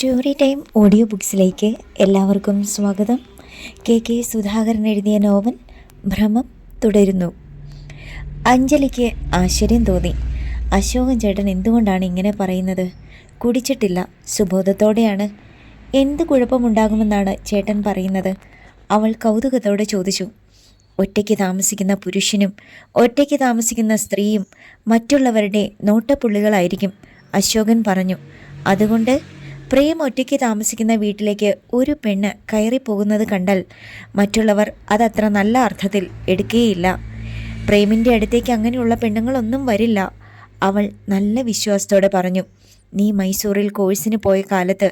Story time audio ബുക്സിലേക്ക് എല്ലാവർക്കും സ്വാഗതം. K Sudhakaran എഴുതിയ നോവൽ ഭ്രമം തുടരുന്നു. അഞ്ജലിക്ക് ആശ്ചര്യം തോന്നി. അശോകൻ ചേട്ടൻ എന്തുകൊണ്ടാണ് ഇങ്ങനെ പറയുന്നത്? കുടിച്ചിട്ടില്ല, സുബോധത്തോടെയാണ്. എന്ത് കുഴപ്പമുണ്ടാകുമെന്നാണ് ചേട്ടൻ പറയുന്നത്? അവൾ കൗതുകത്തോടെ ചോദിച്ചു. ഒറ്റയ്ക്ക് താമസിക്കുന്ന പുരുഷനും ഒറ്റയ്ക്ക് താമസിക്കുന്ന സ്ത്രീയും മറ്റുള്ളവരുടെ നോട്ടപ്പുള്ളികളായിരിക്കും, അശോകൻ പറഞ്ഞു. അതുകൊണ്ട് പ്രേം ഒറ്റയ്ക്ക് താമസിക്കുന്ന വീട്ടിലേക്ക് ഒരു പെണ്ണ് കയറിപ്പോകുന്നത് കണ്ടാൽ മറ്റുള്ളവർ അതത്ര നല്ല അർത്ഥത്തിൽ എടുക്കുകയില്ല. പ്രേമിൻ്റെ അടുത്തേക്ക് അങ്ങനെയുള്ള പെണ്ണുങ്ങളൊന്നും വരില്ല, അവൾ നല്ല വിശ്വാസത്തോടെ പറഞ്ഞു. നീ മൈസൂറിൽ കോഴ്സിന് പോയ കാലത്ത്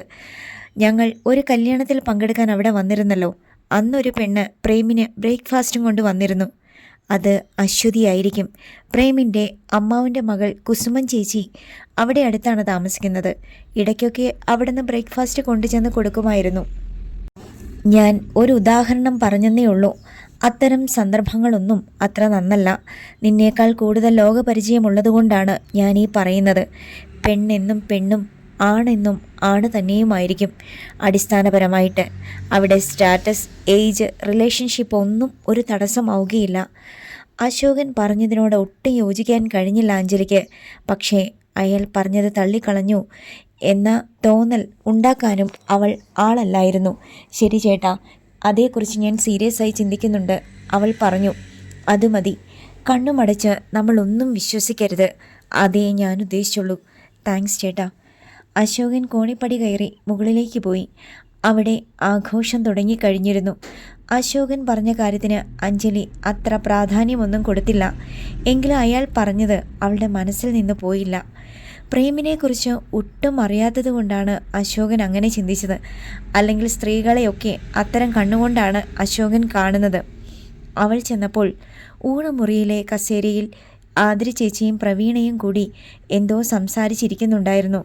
ഞങ്ങൾ ഒരു കല്യാണത്തിൽ പങ്കെടുക്കാൻ അവിടെ വന്നിരുന്നല്ലോ. അന്നൊരു പെണ്ണ് പ്രേമിന് ബ്രേക്ക്ഫാസ്റ്റും കൊണ്ട് വന്നിരുന്നു. അത് അശ്വതിയായിരിക്കും. പ്രേമിൻ്റെ അമ്മാവൻ്റെ മകൾ കുസുമൻ ചേച്ചി അവിടെ അടുത്താണ് താമസിക്കുന്നത്. ഇടയ്ക്കൊക്കെ അവിടുന്ന് ബ്രേക്ക്ഫാസ്റ്റ് കൊണ്ടുചെന്ന് കൊടുക്കുമായിരുന്നു. ഞാൻ ഒരു ഉദാഹരണം പറഞ്ഞെന്നേ ഉള്ളൂ. അത്തരം സന്ദർഭങ്ങളൊന്നും അത്ര നന്നല്ല. നിന്നേക്കാൾ കൂടുതൽ ലോകപരിചയമുള്ളതുകൊണ്ടാണ് ഞാൻ ഈ പറയുന്നത്. പെണ്ണെന്നും പെണ്ണും ആണെന്നും ആണ് തന്നെയുമായിരിക്കും അടിസ്ഥാനപരമായിട്ട്. അവിടെ സ്റ്റാറ്റസ്, ഏജ്, റിലേഷൻഷിപ്പ് ഒന്നും ഒരു തടസ്സമാവുകയില്ല. അശോകൻ പറഞ്ഞതിനോട് ഒട്ടും യോജിക്കാൻ കഴിഞ്ഞില്ല അഞ്ജലിക്ക്. പക്ഷേ അയാൾ പറഞ്ഞത് തള്ളിക്കളഞ്ഞു എന്ന തോന്നൽ ഉണ്ടാക്കാനും അവൾ ആളല്ലായിരുന്നു. ശരി ചേട്ടാ, അതേക്കുറിച്ച് ഞാൻ സീരിയസ് ആയി ചിന്തിക്കുന്നുണ്ട്, അവൾ പറഞ്ഞു. അത് മതി, കണ്ണുമടച്ച് നമ്മളൊന്നും വിശ്വസിക്കരുത്. അതേ ഞാൻ ഉദ്ദേശിച്ചുള്ളൂ. താങ്ക്സ് ചേട്ടാ. അശോകൻ കോണിപ്പടി കയറി മുകളിലേക്ക് പോയി. അവിടെ ആഘോഷം തുടങ്ങിക്കഴിഞ്ഞിരുന്നു. അശോകൻ പറഞ്ഞ കാര്യത്തിന് അഞ്ജലി അത്ര പ്രാധാന്യമൊന്നും കൊടുത്തില്ല. എങ്കിലും അയാൾ പറഞ്ഞത് അവളുടെ മനസ്സിൽ നിന്ന് പോയില്ല. പ്രേമിനെക്കുറിച്ച് ഒട്ടും അറിയാത്തത് കൊണ്ടാണ് അശോകൻ അങ്ങനെ ചിന്തിച്ചത്. അല്ലെങ്കിൽ സ്ത്രീകളെയൊക്കെ അത്തരം കണ്ണുകൊണ്ടാണ് അശോകൻ കാണുന്നത്. അവൾ ചെന്നപ്പോൾ ഊണുമുറിയിലെ കസേരയിൽ ആതിര ചേച്ചിയും പ്രവീണയും കൂടി എന്തോ സംസാരിച്ചിരിക്കുന്നുണ്ടായിരുന്നു.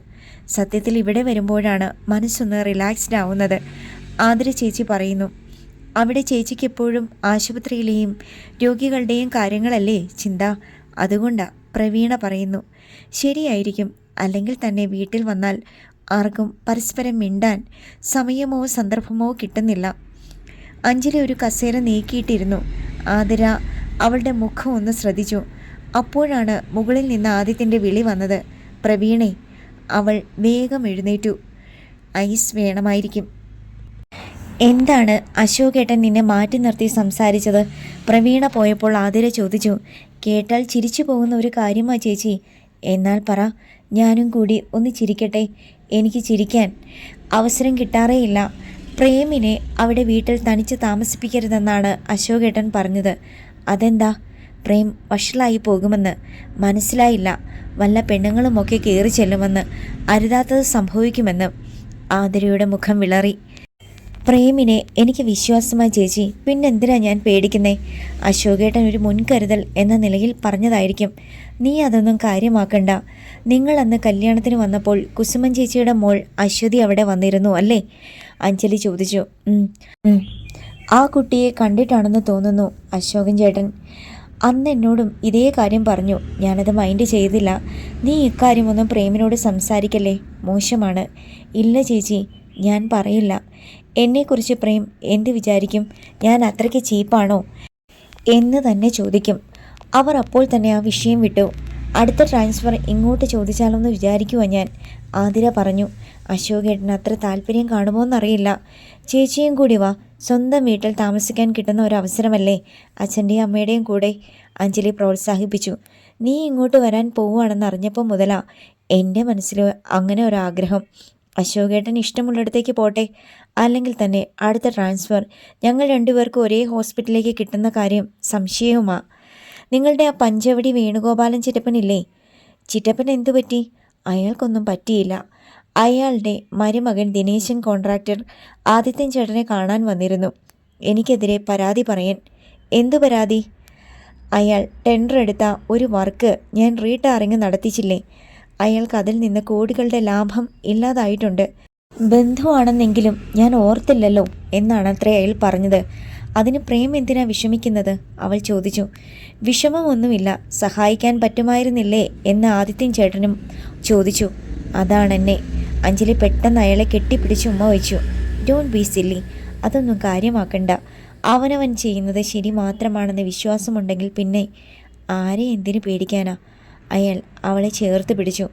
സത്യത്തിൽ ഇവിടെ വരുമ്പോഴാണ് മനസ്സൊന്ന് റിലാക്സ്ഡ് ആവുന്നത്, ആതിര ചേച്ചി പറയുന്നു. അവിടെ ചേച്ചിക്ക് എപ്പോഴും ആശുപത്രിയിലെയും രോഗികളുടെയും കാര്യങ്ങളല്ലേ ചിന്ത, അതുകൊണ്ടാ, പ്രവീണ പറയുന്നു. ശരിയായിരിക്കും. അല്ലെങ്കിൽ തന്നെ വീട്ടിൽ വന്നാൽ ആർക്കും പരസ്പരം മിണ്ടാൻ സമയമോ സന്ദർഭമോ കിട്ടുന്നില്ല. അഞ്ജലി ഒരു കസേര നീക്കിയിട്ടിരുന്നു. ആതിര അവളുടെ മുഖം ഒന്ന് ശ്രദ്ധിച്ചു. അപ്പോഴാണ് മുകളിൽ നിന്ന് ആദിത്യൻ്റെ വിളി വന്നത്. പ്രവീണേ. അവൾ വേഗം എഴുന്നേറ്റു. ഐസ് വേണമായിരിക്കും. എന്താണ് അശോകേട്ടൻ നിന്നെ മാറ്റി നിർത്തി സംസാരിച്ചത്? പ്രവീണ പോയപ്പോൾ ആതിര ചോദിച്ചു. കേട്ടാൽ ചിരിച്ചു പോകുന്ന ഒരു കാര്യമാ ചേച്ചി. എന്നാൽ പറ, ഞാനും കൂടി ഒന്ന് ചിരിക്കട്ടെ. എനിക്ക് ചിരിക്കാൻ അവസരം കിട്ടാറേയില്ല. പ്രേമിനെ അവിടെ വീട്ടിൽ തനിച്ച് താമസിപ്പിക്കരുതെന്നാണ് അശോകേട്ടൻ പറഞ്ഞത്. അതെന്താ? പ്രേം വഷളായി പോകുമെന്ന്. മനസ്സിലായില്ല. വല്ല പെണ്ണുങ്ങളുമൊക്കെ കയറി ചെല്ലുമെന്ന്, അരുതാത്തത് സംഭവിക്കുമെന്ന്. ആതിരയുടെ മുഖം വിളറി. പ്രേമിനെ എനിക്ക് വിശ്വാസമായി ചേച്ചി, പിന്നെന്തിനാ ഞാൻ പേടിക്കുന്നേ? അശോകേട്ടൻ ഒരു മുൻകരുതൽ എന്ന നിലയിൽ പറഞ്ഞതായിരിക്കും. നീ അതൊന്നും കാര്യമാക്കണ്ട. നിങ്ങൾ അന്ന് കല്യാണത്തിന് വന്നപ്പോൾ കുസുമൻ ചേച്ചിയുടെ മോൾ അശ്വതി അവിടെ വന്നിരുന്നു അല്ലേ? അഞ്ജലി ചോദിച്ചു. ആ കുട്ടിയെ കണ്ടിട്ടാണെന്ന് തോന്നുന്നു അശോകൻ ചേട്ടൻ. അന്ന് എന്നോടും ഇതേ കാര്യം പറഞ്ഞു. ഞാനത് മൈൻഡ് ചെയ്തില്ല. നീ ഇക്കാര്യമൊന്നും പ്രേമിനോട് സംസാരിക്കല്ലേ, മോശമാണ്. ഇല്ല ചേച്ചി, ഞാൻ പറയില്ല. എന്നെക്കുറിച്ച് പ്രേം എന്ത് വിചാരിക്കും? ഞാൻ അത്രയ്ക്ക് ചീപ്പാണോ എന്ന് തന്നെ ചോദിക്കും. അവർ അപ്പോൾ തന്നെ ആ വിഷയം വിട്ടു. അടുത്ത ട്രാൻസ്ഫർ ഇങ്ങോട്ട് ചോദിച്ചാലോന്ന് വിചാരിക്കുവാ ഞാൻ, ആതിര പറഞ്ഞു. അശോകേട്ടന് അത്ര താല്പര്യം കാണുമോയെന്നറിയില്ല. ചേച്ചിയും കൂടി വാ, സ്വന്തം വീട്ടിൽ താമസിക്കാൻ കിട്ടുന്ന ഒരവസരമല്ലേ, അച്ഛൻ്റെയും അമ്മയുടെയും കൂടെ, അഞ്ജലി പ്രോത്സാഹിപ്പിച്ചു. നീ ഇങ്ങോട്ട് വരാൻ പോവുകയാണെന്ന് അറിഞ്ഞപ്പോൾ മുതലാ എൻ്റെ മനസ്സിൽ അങ്ങനെ ഒരാഗ്രഹം. അശോകേട്ടൻ ഇഷ്ടമുള്ളിടത്തേക്ക് പോട്ടെ. അല്ലെങ്കിൽ തന്നെ അടുത്ത ട്രാൻസ്ഫർ ഞങ്ങൾ രണ്ടുപേർക്കും ഒരേ ഹോസ്പിറ്റലിലേക്ക് കിട്ടുന്ന കാര്യം സംശയവുമാ. നിങ്ങളുടെ ആ പഞ്ചവടി വേണുഗോപാലൻ ചിറ്റപ്പനില്ലേ? ചിറ്റപ്പൻ എന്തു പറ്റി? അയാൾക്കൊന്നും പറ്റിയില്ല. അയാളുടെ മരുമകൻ ദിനേശൻ കോൺട്രാക്ടർ ആദിത്യൻ ചേട്ടനെ കാണാൻ വന്നിരുന്നു, എനിക്കെതിരെ പരാതി പറയാൻ. എന്തു പരാതി? അയാൾ ടെൻഡർ എടുത്ത ഒരു വർക്ക് ഞാൻ റീടാറിങ് നടത്തിച്ചില്ലേ, അയാൾക്ക് അതിൽ നിന്ന് കോടികളുടെ ലാഭം ഇല്ലാതായിട്ടുണ്ട്. ബന്ധുവാണെന്നെങ്കിലും ഞാൻ ഓർത്തില്ലല്ലോ എന്നാണ് അത്രേ അയാൾ പറഞ്ഞത്. അതിന് പ്രേം എന്തിനാ വിഷമിക്കുന്നത്? അവൾ ചോദിച്ചു. വിഷമമൊന്നുമില്ല, സഹായിക്കാൻ പറ്റുമായിരുന്നില്ലേ എന്ന് ആദിത്യൻ ചേട്ടനും ചോദിച്ചു. അതാണെന്നെ. അഞ്ജലി പെട്ടെന്ന് അയാളെ കെട്ടിപ്പിടിച്ച് ഉമ്മ വെച്ചു. ഡോണ്ട് ബി സില്ലി, അതൊന്നും കാര്യമാക്കണ്ട. അവനവൻ ചെയ്യുന്നത് ശരി മാത്രമാണെന്ന് വിശ്വാസമുണ്ടെങ്കിൽ പിന്നെ ആരെ എന്തിനു പേടിക്കാനാ? അയാൾ അവളെ ചേർത്ത് പിടിച്ചു.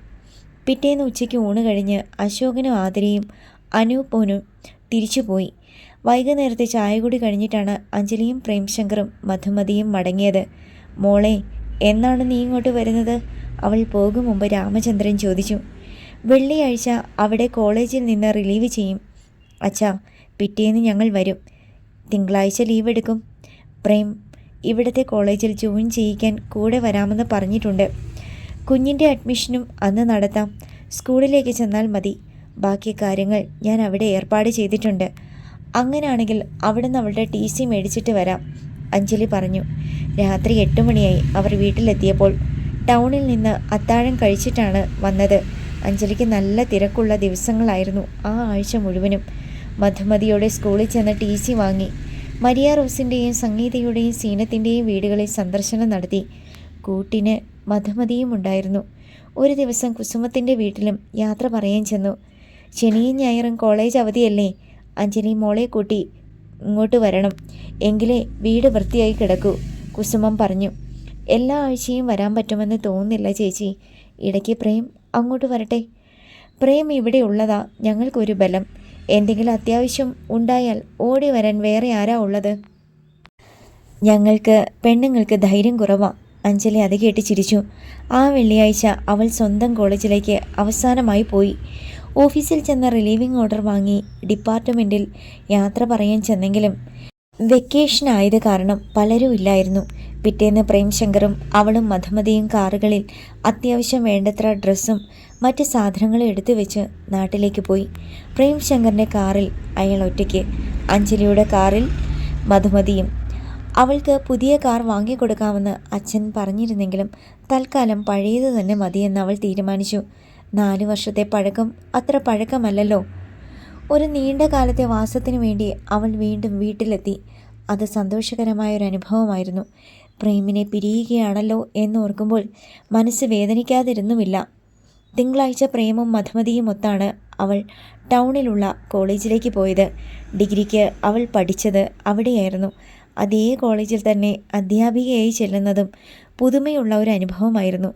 പിറ്റേന്ന് ഉച്ചയ്ക്ക് ഊണ് കഴിഞ്ഞ് അശോകനും ആതിരയും അനൂപനും തിരിച്ചുപോയി. വൈകുന്നേരത്തെ ചായ കൂടി കഴിഞ്ഞിട്ടാണ് അഞ്ജലിയും പ്രേംശങ്കറും മധുമതിയും മടങ്ങിയത്. മോളെ, എന്നാണ് നീ ഇങ്ങോട്ട് വരുന്നത്? അവൾ പോകും മുമ്പ് രാമചന്ദ്രൻ ചോദിച്ചു. വെള്ളിയാഴ്ച അവിടെ കോളേജിൽ നിന്ന് റിലീവ് ചെയ്യും അച്ഛാ. പിറ്റേന്ന് ഞങ്ങൾ വരും. തിങ്കളാഴ്ച ലീവ് എടുക്കും. പ്രേം ഇവിടുത്തെ കോളേജിൽ ജോയിൻ ചെയ്യിക്കാൻ കൂടെ വരാമെന്ന് പറഞ്ഞിട്ടുണ്ട്. കുഞ്ഞിൻ്റെ അഡ്മിഷനും അന്ന് നടത്താം. സ്കൂളിലേക്ക് ചെന്നാൽ മതി. ബാക്കി കാര്യങ്ങൾ ഞാൻ അവിടെ ഏർപ്പാട് ചെയ്തിട്ടുണ്ട്. അങ്ങനെയാണെങ്കിൽ അവിടുന്ന് അവളുടെ TC മേടിച്ചിട്ട് വരാം, അഞ്ജലി പറഞ്ഞു. രാത്രി 8 മണിയായി അവർ വീട്ടിലെത്തിയപ്പോൾ. ടൗണിൽ നിന്ന് അത്താഴം കഴിച്ചിട്ടാണ് വന്നത്. അഞ്ജലിക്ക് നല്ല തിരക്കുള്ള ദിവസങ്ങളായിരുന്നു ആ ആഴ്ച മുഴുവനും. മധുമതിയോടെ സ്കൂളിൽ ചെന്ന് TC വാങ്ങി. മരിയ റോസിൻ്റെയും സംഗീതയുടെയും സീനത്തിൻ്റെയും വീടുകളിൽ സന്ദർശനം നടത്തി. കൂട്ടിന് മധുമതിയും ഉണ്ടായിരുന്നു. ഒരു ദിവസം കുസുമത്തിൻ്റെ വീട്ടിലും യാത്ര പറയാൻ ചെന്നു. ശനിയും ഞായറും കോളേജ് അവധിയല്ലേ? അഞ്ജലി മോളെ കൂട്ടി ഇങ്ങോട്ട് വരണം, എങ്കിലേ വീട് വൃത്തിയായി കിടക്കൂ, കുസുമം പറഞ്ഞു. എല്ലാ ആഴ്ചയും വരാൻ പറ്റുമെന്ന് തോന്നുന്നില്ല ചേച്ചി. ഇടയ്ക്ക് പ്രേം അങ്ങോട്ട് വരട്ടെ. പ്രേം ഇവിടെ ഉള്ളതാ ഞങ്ങൾക്കൊരു ബലം. എന്തെങ്കിലും അത്യാവശ്യം ഉണ്ടായാൽ ഓടി വരാൻ വേറെ ആരാ ഉള്ളത്? ഞങ്ങൾക്ക് പെണ്ണുങ്ങൾക്ക് ധൈര്യം കുറവാ. അഞ്ജലി അത് കേട്ട് ചിരിച്ചു. ആ വെള്ളിയാഴ്ച അവൾ സ്വന്തം കോളേജിലേക്ക് അവസാനമായി പോയി. ഓഫീസിൽ ചെന്ന റിലീവിംഗ് ഓർഡർ വാങ്ങി ഡിപ്പാർട്ട്മെൻറ്റിൽ യാത്ര പറയാൻ ചെന്നെങ്കിലും വെക്കേഷൻ ആയത് കാരണം പലരും ഇല്ലായിരുന്നു. പിറ്റേന്ന് പ്രേംശങ്കറും അവളും മധുമതിയും കാറുകളിൽ അത്യാവശ്യം വേണ്ടത്ര ഡ്രസ്സും മറ്റ് സാധനങ്ങളും എടുത്തു വെച്ച് നാട്ടിലേക്ക് പോയി. പ്രേംശങ്കറിൻ്റെ കാറിൽ അയാൾ ഒറ്റയ്ക്ക്, അഞ്ജലിയുടെ കാറിൽ മധുമതിയും. അവൾക്ക് പുതിയ കാർ വാങ്ങിക്കൊടുക്കാമെന്ന് അച്ഛൻ പറഞ്ഞിരുന്നെങ്കിലും തൽക്കാലം പഴയത് തന്നെ മതിയെന്ന് അവൾ തീരുമാനിച്ചു. 4 വർഷത്തെ പഴക്കം അത്ര പഴക്കമല്ലല്ലോ. ഒരു നീണ്ട കാലത്തെ വാസത്തിനു വേണ്ടി അവൾ വീണ്ടും വീട്ടിലെത്തി. അത് സന്തോഷകരമായൊരനുഭവമായിരുന്നു. പ്രേമിനെ പിരിയുകയാണല്ലോ എന്നോർക്കുമ്പോൾ മനസ്സ് വേദനിക്കാതിരുന്നുമില്ല. തിങ്കളാഴ്ച പ്രേമും മധുമതിയും ഒത്താണ് അവൾ ടൗണിലുള്ള കോളേജിലേക്ക് പോയത്. ഡിഗ്രിക്ക് അവൾ പഠിച്ചത് അവിടെയായിരുന്നു. അതേ കോളേജിൽ തന്നെ അധ്യാപികയായി ചെല്ലുന്നതും പുതുമയുള്ള ഒരു അനുഭവമായിരുന്നു.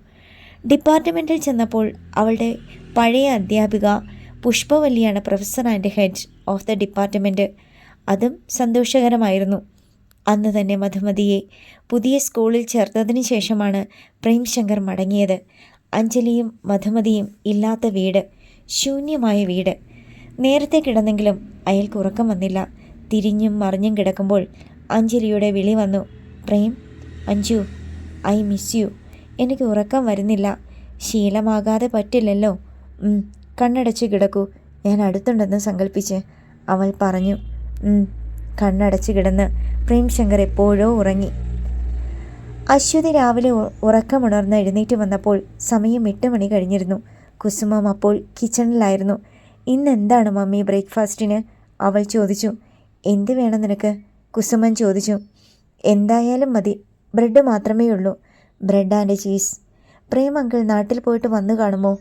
ഡിപ്പാർട്ട്മെൻറ്റിൽ ചെന്നപ്പോൾ അവളുടെ പഴയ അധ്യാപിക പുഷ്പവല്ലിയാണ് professor and head of the department. അതും സന്തോഷകരമായിരുന്നു. അന്ന് തന്നെ മധുമതിയെ പുതിയ സ്കൂളിൽ ചേർത്തതിന് ശേഷമാണ് പ്രേംശങ്കർ മടങ്ങിയത്. അഞ്ജലിയും മധുമതിയും ഇല്ലാത്ത വീട്, ശൂന്യമായ വീട്. നേരത്തെ കിടന്നെങ്കിലും അയാൾക്ക് ഉറക്കം വന്നില്ല. തിരിഞ്ഞും മറിഞ്ഞും കിടക്കുമ്പോൾ അഞ്ജലിയുടെ വിളി വന്നു. Prem, Anju, I miss you. എനിക്ക് ഉറക്കം വരുന്നില്ല. ശീലമാകാതെ പറ്റില്ലല്ലോ. കണ്ണടച്ച് കിടക്കൂ, ഞാൻ അടുത്തുണ്ടെന്ന് സങ്കല്പിച്ച് അവൾ പറഞ്ഞു. കണ്ണടച്ച് കിടന്ന് പ്രേംശങ്കർ എപ്പോഴോ ഉറങ്ങി. അശ്വതി രാവിലെ ഉറക്കമുണർന്ന് എഴുന്നേറ്റ് വന്നപ്പോൾ സമയം 8 മണി കഴിഞ്ഞിരുന്നു. കുസുമം അപ്പോൾ കിച്ചണിലായിരുന്നു. ഇന്നെന്താണ് മമ്മി ബ്രേക്ക്ഫാസ്റ്റിന്? അവൾ ചോദിച്ചു. എന്ത് വേണം നിനക്ക്? കുസുമൻ ചോദിച്ചു. എന്തായാലും മതി, ബ്രെഡ് മാത്രമേ ഉള്ളൂ. Bread and cheese. Prem uncle നാട്ടിൽ പോയിട്ട് വന്നു കാണുമോ?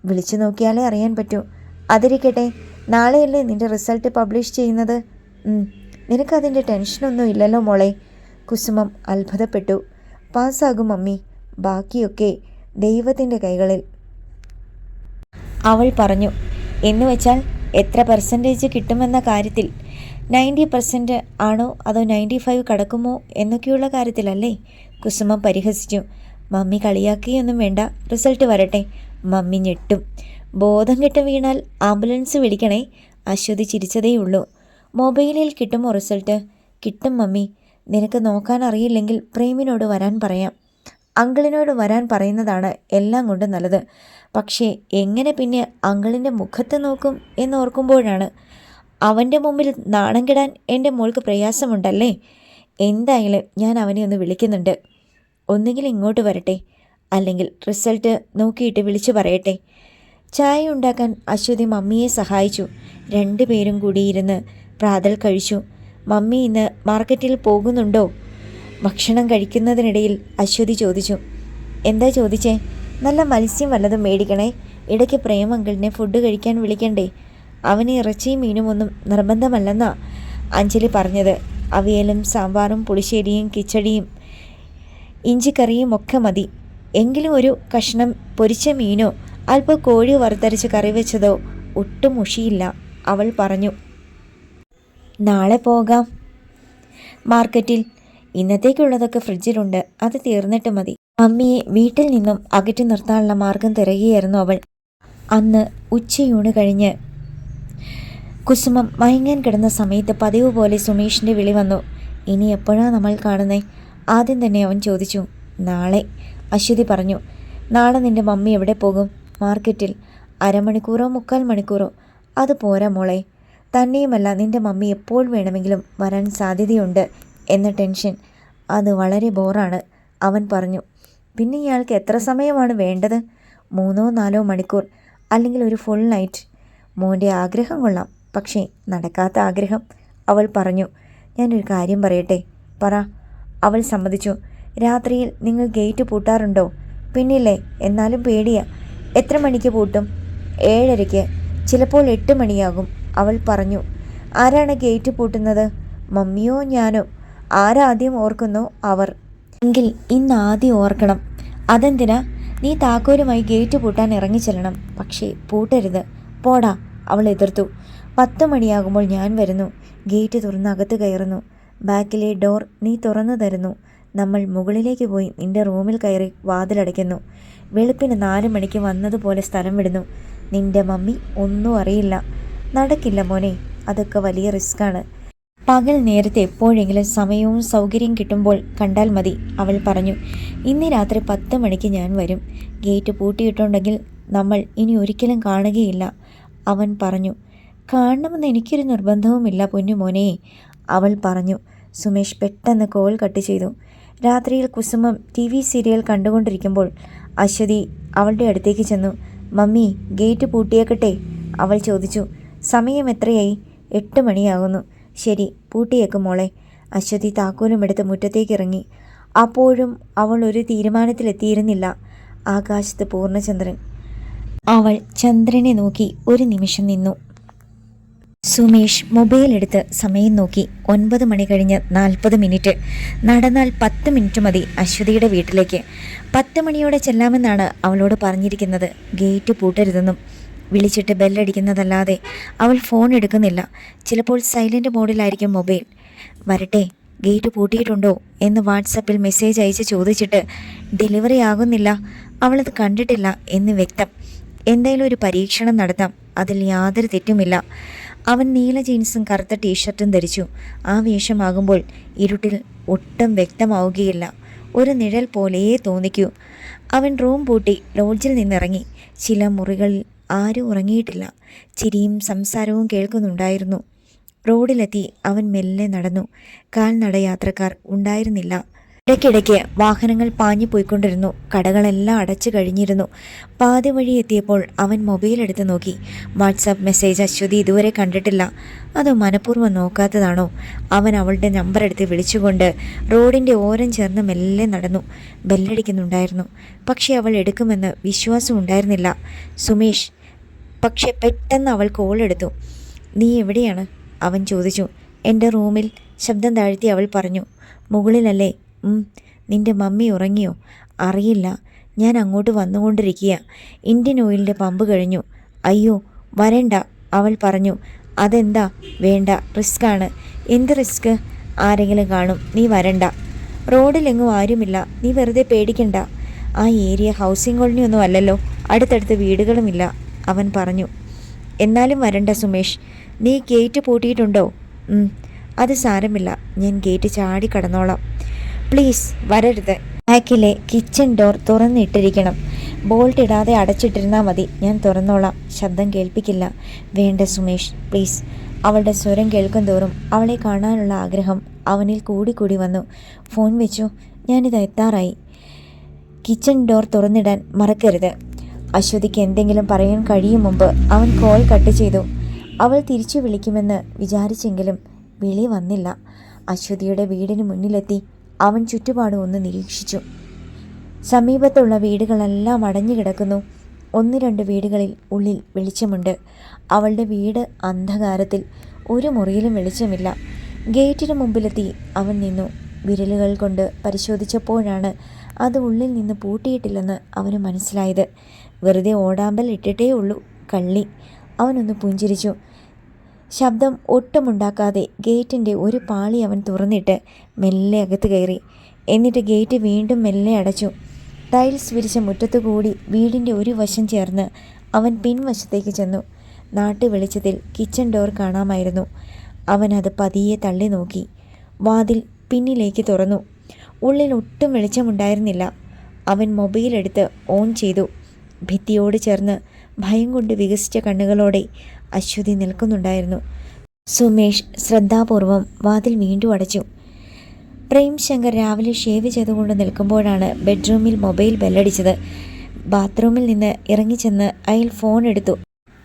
വിളിച്ചു നോക്കിയാലേ അറിയാൻ പറ്റൂ. അതിരിക്കട്ടെ, നാളെയല്ലേ നിൻ്റെ റിസൾട്ട് പബ്ലിഷ് ചെയ്യുന്നത്? നിനക്കതിൻ്റെ ടെൻഷനൊന്നും ഇല്ലല്ലോ മോളെ. കുസുമം അത്ഭുതപ്പെട്ടു. പാസ്സാകും മമ്മി, ബാക്കിയൊക്കെ ദൈവത്തിൻ്റെ കൈകളിൽ, അവൾ പറഞ്ഞു. എന്നുവെച്ചാൽ എത്ര പെർസെൻറ്റേജ് കിട്ടുമെന്ന കാര്യത്തിൽ? 90% ആണോ അതോ 95 കടക്കുമോ എന്നൊക്കെയുള്ള കാര്യത്തിലല്ലേ? കുസുമം പരിഹസിച്ചു. മമ്മി കളിയാക്കിയൊന്നും വേണ്ട, റിസൾട്ട് വരട്ടെ. മമ്മി ഞെട്ടും. ബോധം കെട്ട് വീണാൽ ആംബുലൻസ് വിളിക്കണേ. അശ്വതി ചിരിച്ചതേയുള്ളൂ. മൊബൈലിൽ കിട്ടുമോ റിസൾട്ട്? കിട്ടും മമ്മി. നിനക്ക് നോക്കാൻ അറിയില്ലെങ്കിൽ പ്രേമിനോട് വരാൻ പറയാം. അങ്കിളിനോട് വരാൻ പറയുന്നതാണ് എല്ലാം കൊണ്ട് നല്ലത്. പക്ഷേ എങ്ങനെ പിന്നെ അങ്കിളിൻ്റെ മുഖത്ത് നോക്കും എന്നോർക്കുമ്പോഴാണ്. അവൻ്റെ മുമ്പിൽ നാണം കെടാൻ എൻ്റെ മോൾക്ക് പ്രയാസമുണ്ടല്ലേ? എന്തായാലും ഞാൻ അവനെ ഒന്ന് വിളിക്കുന്നുണ്ട്. ഒന്നുകിൽ ഇങ്ങോട്ട് വരട്ടെ, അല്ലെങ്കിൽ റിസൾട്ട് നോക്കിയിട്ട് വിളിച്ചു പറയട്ടെ. ചായ ഉണ്ടാക്കാൻ അശ്വതി മമ്മിയെ സഹായിച്ചു. 2 പേരും കൂടിയിരുന്ന് പ്രാതൽ കഴിച്ചു. മമ്മി ഇന്ന് മാർക്കറ്റിൽ പോകുന്നുണ്ടോ? ഭക്ഷണം കഴിക്കുന്നതിനിടയിൽ അശ്വതി ചോദിച്ചു. എന്താ ചോദിച്ചേ? നല്ല മത്സ്യം വല്ലതും മേടിക്കണേ. ഇടയ്ക്ക് പ്രേമങ്കിളിനെ ഫുഡ് കഴിക്കാൻ വിളിക്കണ്ടേ? അവന് ഇറച്ചിയും മീനും ഒന്നും നിർബന്ധമല്ലെന്നാ അഞ്ജലി പറഞ്ഞത്. അവിയലും സാമ്പാറും പുളിശ്ശേരിയും കിച്ചടിയും ഇഞ്ചിക്കറിയും ഒക്കെ മതി. എങ്കിലും ഒരു കഷ്ണം പൊരിച്ച മീനോ അല്പം കോഴി വറുത്തരച്ച് കറി വെച്ചതോ ഒട്ടും മുഷിയില്ല. അവൾ പറഞ്ഞു. നാളെ പോകാം മാർക്കറ്റിൽ. ഇന്നത്തേക്കുള്ളതൊക്കെ ഫ്രിഡ്ജിലുണ്ട്, അത് തീർന്നിട്ട് മതി. മമ്മിയെ വീട്ടിൽ നിന്നും അകറ്റി നിർത്താനുള്ള മാർഗം തിരയുകയായിരുന്നു അവൾ. അന്ന് ഉച്ചയൂണ് കഴിഞ്ഞ് കുസുമം മയങ്ങാൻ കിടന്ന സമയത്ത് പതിവ് പോലെ സുമേഷിൻ്റെ വിളി വന്നു. ഇനി എപ്പോഴാണ് നമ്മൾ കാണുന്നേ? ആദ്യം തന്നെ അവൻ ചോദിച്ചു. നാളെ, അശ്വതി പറഞ്ഞു. നാളെ നിന്റെ മമ്മി എവിടെ പോകും? മാർക്കറ്റിൽ. അരമണിക്കൂറോ 3/4 മണിക്കൂറോ? അത് പോരാ മോളെ. തന്നെയുമല്ല, നിന്റെ മമ്മി എപ്പോൾ വേണമെങ്കിലും വരാൻ സാധ്യതയുണ്ട് എന്ന ടെൻഷൻ. അത് വളരെ ബോറാണ്, അവൻ പറഞ്ഞു. പിന്നെ ഇയാൾക്ക് എത്ര സമയമാണ് വേണ്ടത്? 3-4 മണിക്കൂർ, അല്ലെങ്കിൽ ഒരു ഫുൾ നൈറ്റ്. മോൻ്റെ ആഗ്രഹം കൊള്ളാം, പക്ഷേ നടക്കാത്ത ആഗ്രഹം, അവൾ പറഞ്ഞു. ഞാനൊരു കാര്യം പറയട്ടെ? പറ. അവൾ സമ്മതിച്ചു. രാത്രിയിൽ നിങ്ങൾ ഗേറ്റ് പൂട്ടാറുണ്ടോ? പിന്നില്ലേ, എന്നാലും പേടിയാ. എത്ര മണിക്ക് പൂട്ടും? 7:30, ചിലപ്പോൾ 8 മണിയാകും, അവൾ പറഞ്ഞു. ആരാണ് ഗേറ്റ് പൂട്ടുന്നത്? മമ്മിയോ ഞാനോ? ആരാദ്യം ഓർക്കുന്നോ അവർ. എങ്കിൽ ഇന്ന് ആദ്യം ഓർക്കണം. അതെന്തിനാ? നീ താക്കോലുമായി ഗേറ്റ് പൂട്ടാൻ ഇറങ്ങിച്ചെല്ലണം, പക്ഷേ പൂട്ടരുത്. പോടാ, അവൾ എതിർത്തു. 10 മണിയാകുമ്പോൾ ഞാൻ വരുന്നു. ഗേറ്റ് തുറന്ന് അകത്ത് കയറുന്നു. ബാക്കിലെ ഡോർ നീ തുറന്നു തരുന്നു. നമ്മൾ മുകളിലേക്ക് പോയി നിന്റെ റൂമിൽ കയറി വാതിലടയ്ക്കുന്നു. വെളുപ്പിന് 4 മണിക്ക് വന്നതുപോലെ സ്ഥലം വിടുന്നു. നിന്റെ മമ്മി ഒന്നും അറിയില്ല. നടക്കില്ല മോനെ, അതൊക്കെ വലിയ റിസ്ക്കാണ്. പകൽ നേരത്തെ എപ്പോഴെങ്കിലും സമയവും സൗകര്യം കിട്ടുമ്പോൾ കണ്ടാൽ മതി, അവൾ പറഞ്ഞു. ഇന്ന് രാത്രി 10 മണിക്ക് ഞാൻ വരും. ഗേറ്റ് പൂട്ടിയിട്ടുണ്ടെങ്കിൽ നമ്മൾ ഇനി ഒരിക്കലും കാണുകയില്ല, അവൻ പറഞ്ഞു. കാണണമെന്ന് എനിക്കൊരു നിർബന്ധവുമില്ല പൊന്നുമോനെ, അവൾ പറഞ്ഞു. സുമേഷ് പെട്ടെന്ന് കോൾ കട്ട് ചെയ്തു. രാത്രിയിൽ കുസുമം TV സീരിയൽ കണ്ടുകൊണ്ടിരിക്കുമ്പോൾ അശ്വതി അവളുടെ അടുത്തേക്ക് ചെന്നു. മമ്മി, ഗേറ്റ് പൂട്ടിയേക്കട്ടെ? അവൾ ചോദിച്ചു. സമയം എത്രയായി? 8 മണിയാകുന്നു. ശരി, പൂട്ടിയേക്കും മോളെ. അശ്വതി താക്കോലും എടുത്ത് മുറ്റത്തേക്ക് ഇറങ്ങി. അപ്പോഴും അവൾ ഒരു തീരുമാനത്തിലെത്തിയിരുന്നില്ല. ആകാശത്ത് പൂർണ്ണചന്ദ്രൻ. അവൾ ചന്ദ്രനെ നോക്കി ഒരു നിമിഷം നിന്നു. സുമേഷ് മൊബൈൽ എടുത്ത് സമയം നോക്കി. 9 മണി കഴിഞ്ഞ് 40 മിനിറ്റ്. നടന്നാൽ 10 മിനിറ്റ് മതി അശ്വതിയുടെ വീട്ടിലേക്ക്. 10 മണിയോടെ ചെല്ലാമെന്നാണ് അവളോട് പറഞ്ഞിരിക്കുന്നത്. ഗേറ്റ് പൂട്ടരുതെന്നും. വിളിച്ചിട്ട് ബെല്ലടിക്കുന്നതല്ലാതെ അവൾ ഫോൺ എടുക്കുന്നില്ല. ചിലപ്പോൾ സൈലൻ്റ് മോഡിലായിരിക്കും മൊബൈൽ. വരട്ടെ, ഗേറ്റ് പൂട്ടിയിട്ടുണ്ടോ എന്ന് വാട്സപ്പിൽ മെസ്സേജ് അയച്ച് ചോദിച്ചിട്ട് ഡെലിവറി ആകുന്നില്ല, അവളത് കണ്ടിട്ടില്ല എന്ന് വ്യക്തം. എന്തായാലും ഒരു പരീക്ഷണം നടത്താം, അതിൽ യാതൊരു തെറ്റുമില്ല. അവൻ നീല ജീൻസും കറുത്ത ടീഷർട്ടും ധരിച്ചു. ആ വേഷമാകുമ്പോൾ ഇരുട്ടിൽ ഒട്ടും വ്യക്തമാവുകയില്ല, ഒരു നിഴൽ പോലെയേ തോന്നിക്കൂ. അവൻ റൂം പൂട്ടി ലോഡ്ജിൽ നിന്നിറങ്ങി. ചില മുറികളിൽ ആരും ഉറങ്ങിയിട്ടില്ല. ചിരിയും സംസാരവും കേൾക്കുന്നുണ്ടായിരുന്നു. റോഡിലെത്തി അവൻ മെല്ലെ നടന്നു. കാൽനട യാത്രക്കാർ ഉണ്ടായിരുന്നില്ല. ഇടയ്ക്കിടയ്ക്ക് വാഹനങ്ങൾ പാഞ്ഞു പോയിക്കൊണ്ടിരുന്നു. കടകളെല്ലാം അടച്ചു കഴിഞ്ഞിരുന്നു. പാതി വഴി എത്തിയപ്പോൾ അവൻ മൊബൈൽ എടുത്ത് നോക്കി. വാട്സാപ്പ് മെസ്സേജ് അശ്വതി ഇതുവരെ കണ്ടിട്ടില്ല. അതോ മനഃപൂർവ്വം നോക്കാത്തതാണോ? അവൻ അവളുടെ നമ്പർ എടുത്ത് വിളിച്ചുകൊണ്ട് റോഡിൻ്റെ ഓരം ചേർന്ന് മെല്ലെ നടന്നു. ബെല്ലടിക്കുന്നുണ്ടായിരുന്നു, പക്ഷേ അവൾ എടുക്കുമെന്ന് വിശ്വാസം ഉണ്ടായിരുന്നില്ല. സുമേഷ്. പക്ഷെ പെട്ടെന്ന് അവൾ കോൾ എടുത്തു. നീ എവിടെയാണ്? അവൻ ചോദിച്ചു. എൻ്റെ റൂമിൽ, ശബ്ദം താഴ്ത്തി അവൾ പറഞ്ഞു. മുകളിലല്ലേ? നിൻ്റെ മമ്മി ഉറങ്ങിയോ? അറിയില്ല, ഞാൻ അങ്ങോട്ട് വന്നുകൊണ്ടിരിക്കുക. ഇന്ത്യൻ ഓയിലിൻ്റെ പമ്പ് കഴിഞ്ഞു. അയ്യോ വരണ്ട, അവൾ പറഞ്ഞു. അതെന്താ? വേണ്ട, റിസ്ക്കാണ്. എന്ത് റിസ്ക്? ആരെങ്കിലും കാണും, നീ വരണ്ട. റോഡിലെങ്ങും ആരുമില്ല, നീ വെറുതെ പേടിക്കണ്ട. ആ ഏരിയ ഹൗസിംഗ് കോളനി ഒന്നും അല്ലല്ലോ, അടുത്തടുത്ത് വീടുകളുമില്ല, അവൻ പറഞ്ഞു. എന്നാലും വരണ്ട സുമേഷ്. നീ ഗേറ്റ് പൂട്ടിയിട്ടുണ്ടോ? അത് സാരമില്ല, ഞാൻ ഗേറ്റ് ചാടി കടന്നോളാം. പ്ലീസ് വരരുത്. ബാക്കിലെ കിച്ചൺ ഡോർ തുറന്നിട്ടിരിക്കണം. ബോൾട്ട് ഇടാതെ അടച്ചിട്ടിരുന്നാൽ മതി, ഞാൻ തുറന്നോളാം. ശബ്ദം കേൾപ്പിക്കില്ല. വേണ്ട സുമേഷ്, പ്ലീസ്. അവളുടെ സ്വരം കേൾക്കും തോറും അവളെ കാണാനുള്ള ആഗ്രഹം അവനിൽ കൂടിക്കൂടി വന്നു. ഫോൺ വെച്ചു, ഞാനിത് എത്താറായി. കിച്ചൺ ഡോർ തുറന്നിടാൻ മറക്കരുത്. അശ്വതിക്ക് എന്തെങ്കിലും പറയാൻ കഴിയും മുമ്പ് അവൻ കോൾ കട്ട് ചെയ്തു. അവൾ തിരിച്ചു വിളിക്കുമെന്ന് വിചാരിച്ചെങ്കിലും വിളി വന്നില്ല. അശ്വതിയുടെ വീടിന് മുന്നിലെത്തി അവൻ ചുറ്റുപാടും ഒന്ന് നിരീക്ഷിച്ചു. സമീപത്തുള്ള വീടുകളെല്ലാം അടഞ്ഞു കിടക്കുന്നു. 1-2 വീടുകളിൽ ഉള്ളിൽ വെളിച്ചമുണ്ട്. അവളുടെ വീട് അന്ധകാരത്തിൽ. ഒരു മുറിയിലും വെളിച്ചമില്ല. ഗേറ്റിന് മുമ്പിലെത്തി അവൻ നിന്നു. വിരലുകൾ കൊണ്ട് പരിശോധിച്ചപ്പോഴാണ് അത് ഉള്ളിൽ നിന്ന് പൂട്ടിയിട്ടില്ലെന്ന് അവന് മനസ്സിലായത്. വെറുതെ ഓടാമ്പൽ ഇട്ടിട്ടേ ഉള്ളൂ, കള്ളി. അവനൊന്ന് പുഞ്ചിരിച്ചു. ശബ്ദം ഒട്ടുമുണ്ടാക്കാതെ ഗേറ്റിൻ്റെ ഒരു പാളി അവൻ തുറന്നിട്ട് മെല്ലെ അകത്ത് കയറി. എന്നിട്ട് ഗേറ്റ് വീണ്ടും മെല്ലെ അടച്ചു. ടൈൽസ് വിരിച്ച മുറ്റത്തുകൂടി വീടിൻ്റെ ഒരു വശം ചേർന്ന് അവൻ പിൻവശത്തേക്ക് ചെന്നു. നാട്ടു വെളിച്ചത്തിൽ കിച്ചൺ ഡോർ കാണാമായിരുന്നു. അവൻ അത് പതിയെ തള്ളി നോക്കി. വാതിൽ പിന്നിലേക്ക് തുറന്നു. ഉള്ളിൽ ഒട്ടും വെളിച്ചമുണ്ടായിരുന്നില്ല. അവൻ മൊബൈൽ എടുത്ത് ഓൺ ചെയ്തു. ഭിത്തിയോട് ചേർന്ന് ഭയം കൊണ്ട് വികസിച്ച കണ്ണുകളോടെ അശ്വതി നിൽക്കുന്നുണ്ടായിരുന്നു. സുമേഷ് ശ്രദ്ധാപൂർവം വാതിൽ വീണ്ടും അടച്ചു. പ്രേം ശങ്കർ രാവിലെ ഷേവ് ചെയ്തുകൊണ്ട് നിൽക്കുമ്പോഴാണ് ബെഡ്റൂമിൽ മൊബൈൽ ബെല്ലടിച്ചത്. ബാത്റൂമിൽ നിന്ന് ഇറങ്ങിച്ചെന്ന് അയാൾ ഫോൺ എടുത്തു.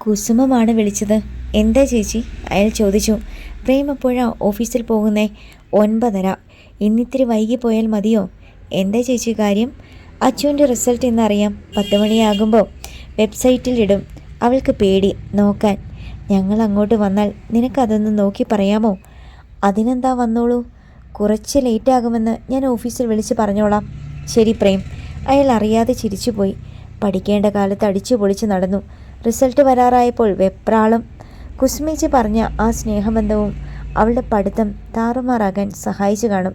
കുസുമമാണ് വിളിച്ചത്. എന്താ ചേച്ചി? അയാൾ ചോദിച്ചു. പ്രേം എപ്പോഴാ ഓഫീസിൽ പോകുന്നേ? 9:30. ഇന്നിത്തിരി വൈകിപ്പോയാൽ മതിയോ? എന്താ ചേച്ചി കാര്യം? അച്ചുവിൻ്റെ റിസൾട്ട് ഇന്നറിയാം. 10 മണിയാകുമ്പോൾ വെബ്സൈറ്റിൽ ഇടും. അവൾക്ക് പേടി നോക്കാൻ. ഞങ്ങൾ അങ്ങോട്ട് വന്നാൽ നിനക്കതൊന്ന് നോക്കി പറയാമോ? അതിനെന്താ, വന്നോളൂ. കുറച്ച് ലേറ്റാകുമെന്ന് ഞാൻ ഓഫീസിൽ വിളിച്ച് പറഞ്ഞോളാം. ശരി പ്രേം. അയാൾ അറിയാതെ ചിരിച്ചുപോയി. പഠിക്കേണ്ട കാലത്ത് അടിച്ചു പൊളിച്ച് നടന്നു. റിസൾട്ട് വരാറായപ്പോൾ വെപ്രാളം. കുസുമേച്ചി പറഞ്ഞ ആ സ്നേഹബന്ധവും അവളുടെ പഠിത്തം താറുമാറാകാൻ സഹായിച്ചു കാണും.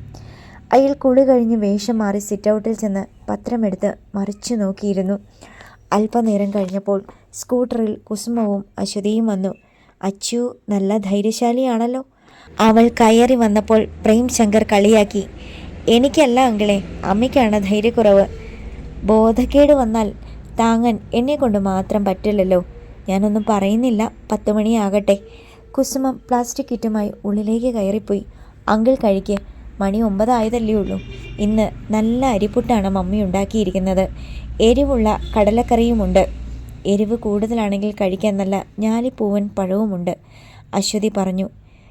അയാൾ കുളി കഴിഞ്ഞ് വേഷം മാറി സിറ്റൗട്ടിൽ ചെന്ന് പത്രമെടുത്ത് മറിച്ചു നോക്കിയിരുന്നു. അല്പനേരം കഴിഞ്ഞപ്പോൾ സ്കൂട്ടറിൽ കുസുമവും അശ്വതിയും വന്നു. അച്ചു നല്ല ധൈര്യശാലിയാണല്ലോ. അവൾ കയറി വന്നപ്പോൾ പ്രേം ശങ്കർ കളിയാക്കി. എനിക്കല്ല അങ്കിളെ, അമ്മയ്ക്കാണ് ധൈര്യക്കുറവ്. ബോധക്കേട് വന്നാൽ താങ്ങാൻ എന്നെക്കൊണ്ട് മാത്രം പറ്റില്ലല്ലോ. ഞാനൊന്നും പറയുന്നില്ല. 10 മണിയാകട്ടെ. കുസുമം പ്ലാസ്റ്റിക് കിറ്റുമായി ഉള്ളിലേക്ക് കയറിപ്പോയി. അങ്കിൾ കഴിക്ക്. മണി 9 ആയതല്ലേ ഉള്ളൂ. ഇന്ന് നല്ല അരിപ്പുട്ടാണ് മമ്മി ഉണ്ടാക്കിയിരിക്കുന്നത്. എരിവുള്ള കടലക്കറിയുമുണ്ട്. എരിവ് കൂടുതലാണെങ്കിൽ കഴിക്കാൻ നല്ല ഞാലിപ്പൂവൻ പഴവുമുണ്ട്. അശ്വതി പറഞ്ഞു.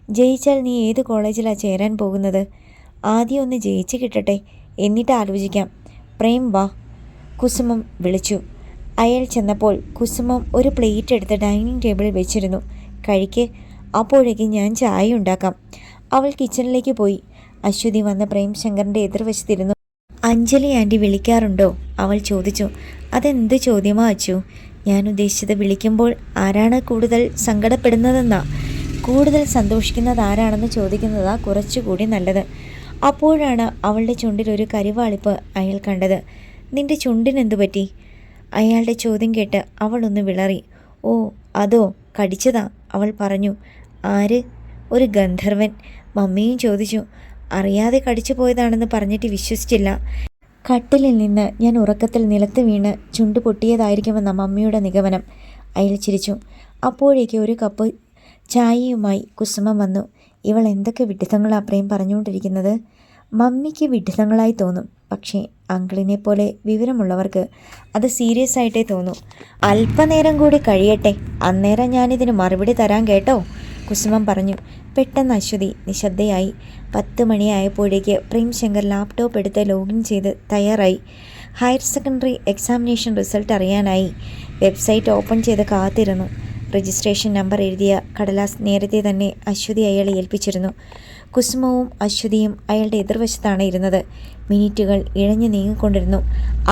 ജയിച്ചാൽ നീ ഏത് കോളേജിലാണ് ചേരാൻ പോകുന്നത്? ആദ്യം ഒന്ന് ജയിച്ച് കിട്ടട്ടെ, എന്നിട്ട് ആലോചിക്കാം. പ്രേം വാ, കുസുമം വിളിച്ചു. അയാൾ ചെന്നപ്പോൾ കുസുമം ഒരു പ്ലേറ്റ് എടുത്ത് ഡൈനിങ് ടേബിളിൽ വെച്ചിരുന്നു. കഴിക്ക്, അപ്പോഴേക്ക് ഞാൻ ചായ ഉണ്ടാക്കാം. അവൾ കിച്ചണിലേക്ക് പോയി. അശ്വതി വന്ന് പ്രേം ശങ്കറിൻ്റെ എതിർവശത്തിരുന്നു. അഞ്ജലി ആൻറ്റി വിളിക്കാറുണ്ടോ? അവൾ ചോദിച്ചു. അതെന്ത് ചോദ്യമാ അച്ചു? ഞാൻ ഉദ്ദേശിച്ചത് വിളിക്കുമ്പോൾ ആരാണ് കൂടുതൽ സങ്കടപ്പെടുന്നതെന്നാ. കൂടുതൽ സന്തോഷിക്കുന്നത് ആരാണെന്ന് ചോദിക്കുന്നതാ കുറച്ചുകൂടി നല്ലത്. അപ്പോഴാണ് അവളുടെ ചുണ്ടിൽ ഒരു കരിവാളിപ്പ് അയാൾ കണ്ടത്. നിന്റെ ചുണ്ടിനെന്തു പറ്റി? അയാളുടെ ചോദ്യം കേട്ട് അവളൊന്ന് വിളറി. ഓ അതോ, കടിച്ചതാ, അവൾ പറഞ്ഞു. ആര്? ഒരു ഗന്ധർവൻ. മമ്മിയും ചോദിച്ചു. അറിയാതെ കടിച്ചു പോയതാണെന്ന് പറഞ്ഞിട്ട് വിശ്വസിച്ചില്ല. കട്ടിലിൽ നിന്ന് ഞാൻ ഉറക്കത്തിൽ നിലത്ത് വീണ് ചുണ്ട് പൊട്ടിയതായിരിക്കുമെന്ന മമ്മിയുടെ നിഗമനം. അയാൾ ചിരിച്ചു. അപ്പോഴേക്ക് ഒരു കപ്പ് ചായയുമായി കുസുമം വന്നു. ഇവൾ എന്തൊക്കെ വിഡ്ഢിത്തങ്ങളാ പ്രേം പറഞ്ഞുകൊണ്ടിരിക്കുന്നത്? മമ്മിക്ക് വിഡ്ഢിത്തങ്ങളായി തോന്നും, പക്ഷേ അങ്കിളിനെ പോലെ വിവരമുള്ളവർക്ക് അത് സീരിയസ് ആയിട്ടേ തോന്നൂ. അല്പനേരം കൂടി കഴിയട്ടെ, അന്നേരം ഞാനിതിന് മറുപടി തരാൻ കേട്ടോ, കുസുമം പറഞ്ഞു. പെട്ടെന്ന് അശ്വതി നിശബ്ദയായി. 10 മണിയായപ്പോഴേക്ക് പ്രേം ശങ്കർ ലാപ്ടോപ്പ് എടുത്ത് ലോഗിൻ ചെയ്ത് തയ്യാറായി. ഹയർ സെക്കൻഡറി എക്സാമിനേഷൻ റിസൾട്ട് അറിയാനായി വെബ്സൈറ്റ് ഓപ്പൺ ചെയ്ത് കാത്തിരുന്നു. രജിസ്ട്രേഷൻ നമ്പർ എഴുതിയ കടലാസ് നേരത്തെ തന്നെ അശ്വതി അയാളെ ഏൽപ്പിച്ചിരുന്നു. കുസുമവും അശ്വതിയും അയാളുടെ എതിർവശത്താണ് ഇരുന്നത്. മിനിറ്റുകൾ ഇഴഞ്ഞു നീങ്ങിക്കൊണ്ടിരുന്നു.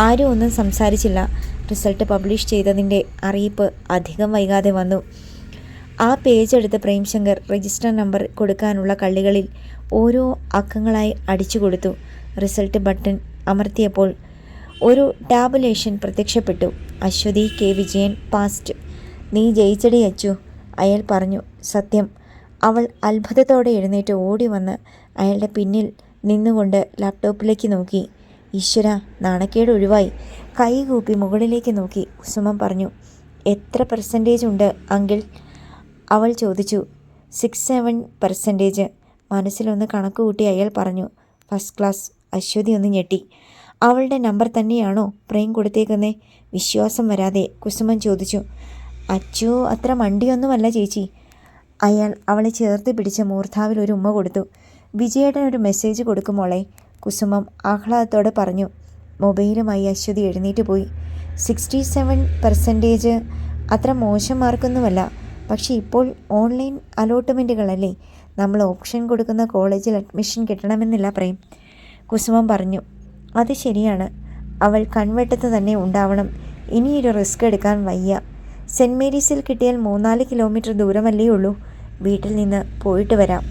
ആരും ഒന്നും സംസാരിച്ചില്ല. റിസൾട്ട് പബ്ലിഷ് ചെയ്തതിൻ്റെ അറിയിപ്പ് അധികം വൈകാതെ വന്നു. ആ പേജ് എടുത്ത് പ്രേം ശങ്കർ രജിസ്റ്റർ നമ്പർ കൊടുക്കാനുള്ള കള്ളികളിൽ ഓരോ അക്കങ്ങളായി അടിച്ചു കൊടുത്തു. റിസൾട്ട് ബട്ടൺ അമർത്തിയപ്പോൾ ഒരു ടാബുലേഷൻ പ്രത്യക്ഷപ്പെട്ടു. Aswathy K Vijayan passed. നീ ജയിച്ചടി അച്ചു, അയാൾ പറഞ്ഞു. സത്യം. അവൾ അത്ഭുതത്തോടെ എഴുന്നേറ്റ് ഓടി വന്ന് അയാളുടെ പിന്നിൽ നിന്നുകൊണ്ട് ലാപ്ടോപ്പിലേക്ക് നോക്കി. ഈശ്വര, നാണക്കേട് ഒഴിവായി. കൈകൂപ്പി മുകളിലേക്ക് നോക്കി കുസുമം പറഞ്ഞു. എത്ര പെർസെൻറ്റേജ് ഉണ്ട് അങ്കിൾ? അവൾ ചോദിച്ചു. 67%. മനസ്സിലൊന്ന് കണക്ക് കൂട്ടി അയാൾ പറഞ്ഞു. First class. അശ്വതി ഒന്ന് ഞെട്ടി. അവളുടെ നമ്പർ തന്നെയാണോ പ്രേം കൊടുത്തേക്കുന്നേ? വിശ്വാസം വരാതെ കുസുമൻ ചോദിച്ചു. അച്ചു അത്ര മണ്ടിയൊന്നുമല്ല ചേച്ചി. അയാൾ അവളെ ചേർത്ത് പിടിച്ച് മൂർധാവിൽ ഒരു ഉമ്മ കൊടുത്തു. വിജയേട്ടൻ ഒരു മെസ്സേജ് കൊടുക്കുമോളെ, കുസുമം ആഹ്ലാദത്തോടെ പറഞ്ഞു. മൊബൈലുമായി അശ്വതി എഴുന്നേറ്റ് പോയി. 67% അത്ര മോശം മാർക്കൊന്നുമല്ല. പക്ഷേ ഇപ്പോൾ ഓൺലൈൻ അലോട്ട്മെൻറ്റുകളല്ലേ, നമ്മൾ ഓപ്ഷൻ കൊടുക്കുന്ന കോളേജിൽ അഡ്മിഷൻ കിട്ടണമെന്നില്ല പ്രേം. കുസുമം പറഞ്ഞു. അത് ശരിയാണ്, അവൾ കൺവെട്ടത്ത് തന്നെ ഉണ്ടാവണം. ഇനിയൊരു റിസ്ക് എടുക്കാൻ വയ്യ. സെൻറ്റ് മേരീസിൽ കിട്ടിയാൽ 3-4 കിലോമീറ്റർ ദൂരമല്ലേ ഉള്ളൂ. വീട്ടിൽ നിന്ന് പോയിട്ട് വരാം.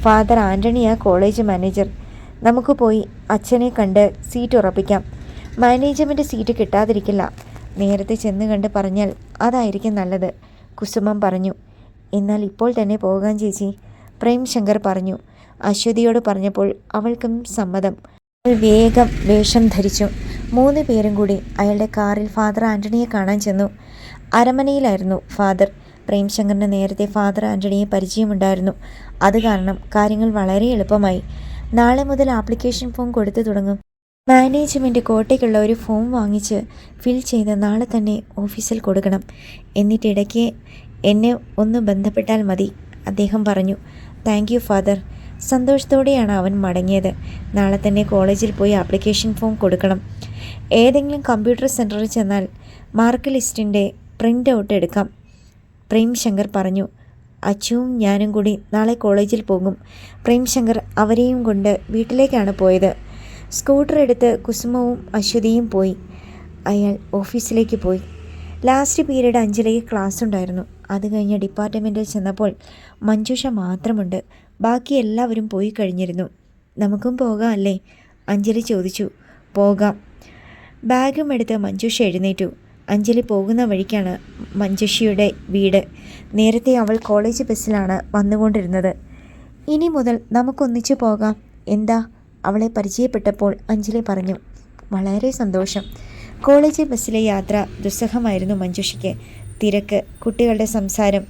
ഫാദർ ആൻ്റണിയാ കോളേജ് മാനേജർ. നമുക്ക് പോയി അച്ഛനെ കണ്ട് സീറ്റ് ഉറപ്പിക്കാം. മാനേജ്മെൻറ്റ് സീറ്റ് കിട്ടാതിരിക്കില്ല. നേരത്തെ ചെന്ന് കണ്ട് പറഞ്ഞാൽ അതായിരിക്കും നല്ലത്, കുസുമം പറഞ്ഞു. എന്നാൽ ഇപ്പോൾ തന്നെ പോകാൻ ചേച്ചി, പ്രേം ശങ്കർ പറഞ്ഞു. അശ്വതിയോട് പറഞ്ഞപ്പോൾ അവൾക്കും സമ്മതം. അവൾ വേഗം വേഷം ധരിച്ചു. 3 പേരും കൂടി അയാളുടെ കാറിൽ ഫാദർ ആൻ്റണിയെ കാണാൻ ചെന്നു. അരമനയിലായിരുന്നു ഫാദർ. പ്രേംശങ്കറിന് നേരത്തെ ഫാദർ ആൻ്റണിയെ പരിചയമുണ്ടായിരുന്നു. അത് കാരണം കാര്യങ്ങൾ വളരെ എളുപ്പമായി. നാളെ മുതൽ ആപ്ലിക്കേഷൻ ഫോം കൊടുത്തു തുടങ്ങും. മാനേജ്മെൻറ്റ് കോട്ടയ്ക്കുള്ള ഒരു ഫോം വാങ്ങിച്ച് ഫിൽ ചെയ്ത് നാളെ തന്നെ ഓഫീസിൽ കൊടുക്കണം. എന്നിട്ടിടയ്ക്ക് എന്നെ ഒന്ന് ബന്ധപ്പെട്ടാൽ മതി, അദ്ദേഹം പറഞ്ഞു. Thank you father. സന്തോഷത്തോടെയാണ് അവൻ മടങ്ങിയത്. നാളെ തന്നെ കോളേജിൽ പോയി ആപ്ലിക്കേഷൻ ഫോം കൊടുക്കണം. ഏതെങ്കിലും കമ്പ്യൂട്ടർ സെൻറ്ററിൽ ചെന്നാൽ മാർക്ക് ലിസ്റ്റിൻ്റെ പ്രിൻ്റ് ഔട്ട് എടുക്കാം, പ്രേംശങ്കർ പറഞ്ഞു. അച്ചുവും ഞാനും കൂടി നാളെ കോളേജിൽ പോകും. പ്രേംശങ്കർ അവരെയും കൊണ്ട് വീട്ടിലേക്കാണ് പോയത്. സ്കൂട്ടർ എടുത്ത് കുസുമവും അശ്വതിയും പോയി. അയാൾ ഓഫീസിലേക്ക് പോയി. ലാസ്റ്റ് പീരീഡ് അഞ്ജലിക്ക് ക്ലാസ് ഉണ്ടായിരുന്നു. അത് കഴിഞ്ഞ് ഡിപ്പാർട്ട്മെൻറ്റിൽ ചെന്നപ്പോൾ മഞ്ജുഷ മാത്രമുണ്ട്. ബാക്കി എല്ലാവരും പോയി കഴിഞ്ഞിരുന്നു. നമുക്കും പോകാം അല്ലേ, അഞ്ജലി ചോദിച്ചു. പോകാം. ബാഗും എടുത്ത് മഞ്ജുഷ എഴുന്നേറ്റു. അഞ്ജലി പോകുന്ന വഴിക്കാണ് മഞ്ജുഷയുടെ വീട്. നേരത്തെ അവൾ കോളേജ് ബസ്സിലാണ് വന്നുകൊണ്ടിരുന്നത്. ഇനി മുതൽ നമുക്കൊന്നിച്ചു പോകാം. എന്താ, അവളെ പരിചയപ്പെട്ടപ്പോൾ അഞ്ജലി പറഞ്ഞു. വളരെ സന്തോഷം. കോളേജ് ബസ്സിലെ യാത്ര ദുസ്സഹമായിരുന്നു മഞ്ജുഷയ്ക്ക്. തിരക്ക്, കുട്ടികളുടെ സംസാരം.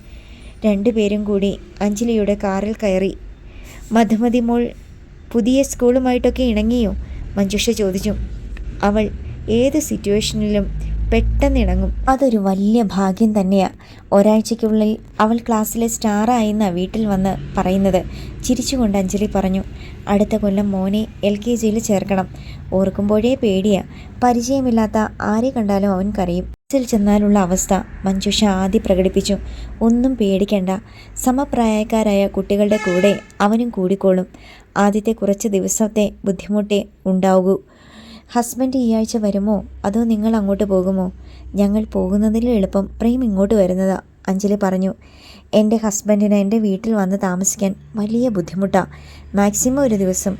2 പേരും കൂടി അഞ്ജലിയുടെ കാറിൽ കയറി. മധുമതി മോൾ പുതിയ സ്കൂളുമായിട്ടൊക്കെ ഇണങ്ങിയോ, മഞ്ജുഷ ചോദിച്ചു. അവൾ ഏത് സിറ്റുവേഷനിലും പെട്ടെന്ന് ഇണങ്ങും. അതൊരു വലിയ ഭാഗ്യം തന്നെയാണ്. ഒരാഴ്ചയ്ക്കുള്ളിൽ അവൾ ക്ലാസ്സിലെ സ്റ്റാറായെന്ന വീട്ടിൽ വന്ന് പറയുന്നത്, ചിരിച്ചുകൊണ്ട് അഞ്ജലി പറഞ്ഞു. അടുത്ത കൊല്ലം മോനെ LKGയിൽ ചേർക്കണം. ഓർക്കുമ്പോഴേ പേടിയാ. പരിചയമില്ലാത്ത ആരെ കണ്ടാലും അവൻ കരയും. ബസ്സിൽ ചെന്നാലുള്ള അവസ്ഥ മഞ്ജുഷ ആദ്യം പ്രകടിപ്പിച്ചു. ഒന്നും പേടിക്കണ്ട, സമപ്രായക്കാരായ കുട്ടികളുടെ കൂടെ അവനും കൂടിക്കോളും. ആദ്യത്തെ കുറച്ച് ദിവസത്തെ ബുദ്ധിമുട്ടേ ഉണ്ടാകൂ. ഹസ്ബൻഡ് ഈ ആഴ്ച വരുമോ അതോ നിങ്ങൾ അങ്ങോട്ട് പോകുമോ? ഞങ്ങൾ പോകുന്നതിലും എളുപ്പം പ്രേം ഇങ്ങോട്ട് വരുന്നതാ, അഞ്ജലി പറഞ്ഞു. എൻ്റെ ഹസ്ബൻഡിന് എൻ്റെ വീട്ടിൽ വന്ന് താമസിക്കാൻ വലിയ ബുദ്ധിമുട്ടാണ്. മാക്സിമം ഒരു ദിവസം,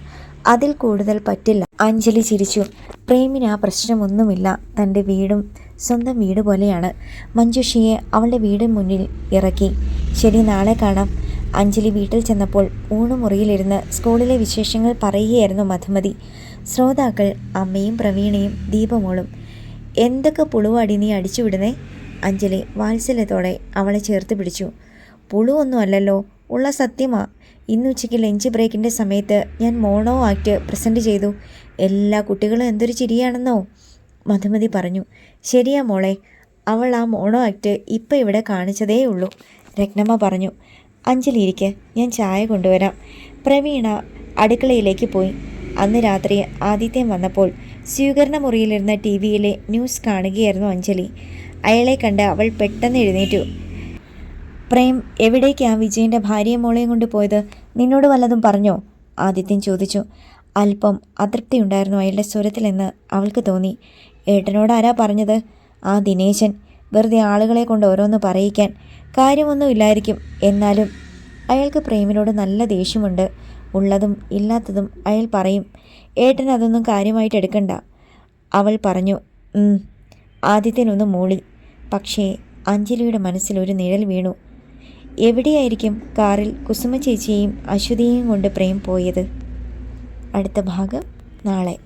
അതിൽ കൂടുതൽ പറ്റില്ല, അഞ്ജലി ചിരിച്ചു. പ്രേമിന് ആ പ്രശ്നമൊന്നുമില്ല. തൻ്റെ വീടും സ്വന്തം വീട് പോലെയാണ്. മഞ്ജുഷയെ അവളുടെ വീട് മുന്നിൽ ഇറക്കി. ശരി, നാളെ കാണാം. അഞ്ജലി വീട്ടിൽ ചെന്നപ്പോൾ ഊണുമുറിയിലിരുന്ന് സ്കൂളിലെ വിശേഷങ്ങൾ പറയുകയായിരുന്നു മധുമതി. ശ്രോതാക്കൾ അമ്മയും പ്രവീണയും ദീപമോളും. എന്തൊക്കെ പുളുവാടി നീ അടിച്ചുവിടുന്നേ, അഞ്ജലി വാത്സല്യത്തോടെ അവളെ ചേർത്ത് പിടിച്ചു. പുളുവൊന്നും അല്ലല്ലോ, ഉള്ള സത്യമാ. ഇന്നുച്ചയ്ക്ക് ലഞ്ച് ബ്രേക്കിൻ്റെ സമയത്ത് ഞാൻ മോണോ ആക്ട് പ്രസൻറ്റ് ചെയ്തു. എല്ലാ കുട്ടികളും എന്തൊരു ചിരിയാണെന്നോ, മധുമതി പറഞ്ഞു. ശരിയാ മോളെ, അവൾ ആ മോണോ ആക്ട് ഇപ്പം ഇവിടെ കാണിച്ചതേ ഉള്ളൂ, രത്നമ്മ പറഞ്ഞു. അഞ്ജലി ഇരിക്ക്, ഞാൻ ചായ കൊണ്ടുവരാം. പ്രവീണ അടുക്കളയിലേക്ക് പോയി. അന്ന് രാത്രി ആദിത്യൻ വന്നപ്പോൾ സ്വീകരണ മുറിയിലിരുന്ന TV-യിലെ ന്യൂസ് കാണുകയായിരുന്നു അഞ്ജലി. അയാളെ കണ്ട് അവൾ പെട്ടെന്ന് എഴുന്നേറ്റു. പ്രേം എവിടേക്കാ വിജയൻ്റെ ഭാര്യയെ മോളെയും കൊണ്ട് പോയത്? നിന്നോട് വല്ലതും പറഞ്ഞോ? ആദിത്യൻ ചോദിച്ചു. അല്പം അതൃപ്തിയുണ്ടായിരുന്നു അയാളുടെ സ്വരത്തിലെന്ന് അവൾക്ക് തോന്നി. ഏട്ടനോട് ആരാ പറഞ്ഞത്? ആ ദിനേശൻ. വെറുതെ ആളുകളെ കൊണ്ട് ഓരോന്ന് പറയിക്കാൻ. കാര്യമൊന്നുമില്ലായിരിക്കും. എന്നാലും അയാൾക്ക് പ്രേമിനോട് നല്ല ദേഷ്യമുണ്ട്. ഉള്ളതും ഇല്ലാത്തതും അയാൾ പറയും. ഏട്ടൻ അതൊന്നും കാര്യമായിട്ട് എടുക്കണ്ട, അവൾ പറഞ്ഞു. ആദിത്യനൊന്ന് മൂളി. പക്ഷേ അഞ്ജലിയുടെ മനസ്സിലൊരു നിഴൽ വീണു. എവിടെയായിരിക്കും കാറിൽ കുസുമ ചേച്ചിയെയും അശ്വതിയെയും കൊണ്ട് പ്രേം പോയത്? അടുത്ത ഭാഗം നാളെ.